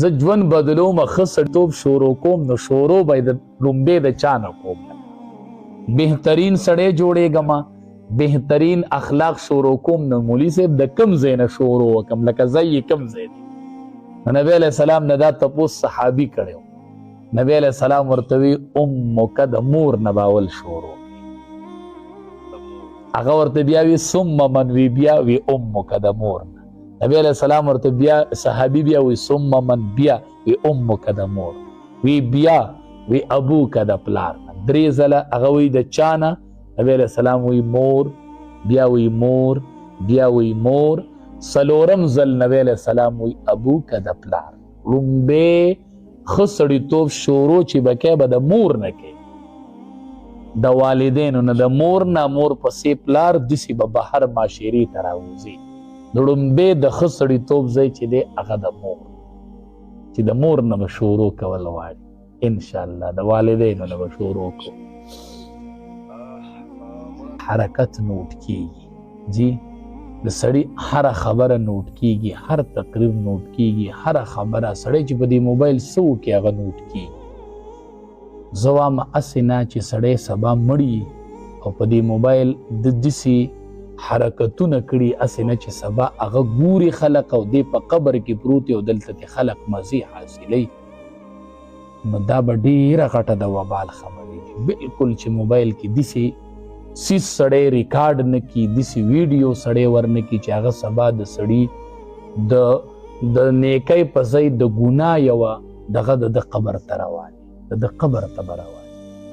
زه ژوند بدلوم ښه سړیتوب شروع کوم نو شروع به یې د لومبې د چا نه کوم بهترین سړی جوړېږم بهترین اخلاق شروع کوم نو مولي صاحب د کوم ځای نه شروع وکړم لکه ځای یې کوم ځای دی نبی علیه السلام نه دا تپوس صحابي کړی و نبی علیه السلام ورته وی امک د مور نه به اول شروع هغه ورته بیا وی ثم من وی بیا وی امک د مور نه نبی علیه السلام ورته بیا صحابي بیا وی ثم من بیا وی امک د مور وی بیا وی ابوک د پلار درې ځله هغه وی د چا نه نبی علیه السلام وی مور بیا وی مور بیا وی مور څلورم ځل نبی علیه السلام وی ابوک د پلار لومبې ښه سړیتوب شروع چې به کوې به د مور نه کوې د والدینو نه د مور نه مور پسې پلار داسې به بهر معاشرې ته راوځي د لومبې د ښه سړیتوب ځای چې دی هغه د مور چې د مور نه به شروع کول غواړي انشاءالله د والدینو نه به شروع کوو حرکت نوٹ کیږي جی د سړي هره خبره نوٹ کیږي هر تقریر نوٹ کیږي هره خبره سړی چې په دې موبایل څه وکړي هغه نوٹ کیږي زه وایم هسې نه چې سړی سبا مړي او په دې موبایل د داسې حرکتونه کړي هسې نه چې سبا هغه ګوري خلک او دی په قبر کې پروت او دلته کې خلک مزې حاصلوي نو دا به ډېره غټه د وبال خبرې بالکل چې موبایل کې داسې سیس سړی ریکارډ نه کي داسې ویډیو سړی ورنه کي چې هغه سبا د سړي د نیکۍ په ځای د ګناه یوه دغه د قبر ته رواني د قبر ته به رواني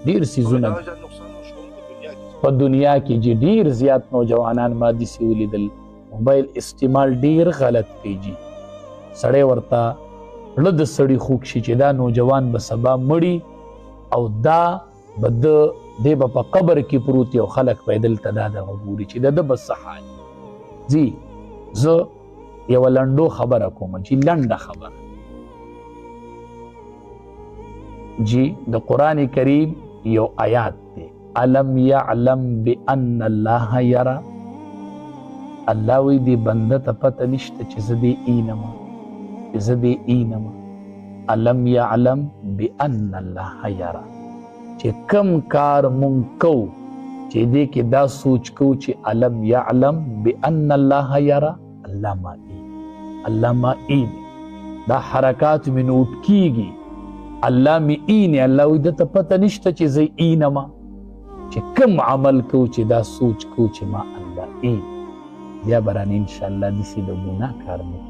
ډېر څیزونه په دنیا کې چې ډېر زیات نوجوانان ما داسې ولیدل موبایل استعمال ډېر غلط کوي جي سړی ورته زړه د سړي خوږ شي چې دا نوجوان به سبا مړي او دا به دی به په قبر کې پروت یو خلک به یې دلته دا دغه ګوري چې د ده به څه حال ځي زه یوه لنډو خبره کوم چې لنډه خبره جی د قرآن کریم یو آیات دی الم یعلم بان الله یرا الله وی دی بنده ته پته نشته چې زه دې اینمه چې زه دې اینمه الم یعلم بان الله یرا چې کم کار مونږ کوو چې دې کې دا سوچ کوو چې الم یعلم بان الله یرا الله ما اینی دا حرکات مې نوٹ کیږي الله مې اینی الله وی دته پته نشته چې زه اینمه چې کم عمل کوو چې دا سوچ کوو چې ما الله اینی بیا به رانه انشاءالله داسې د ګناه کار نه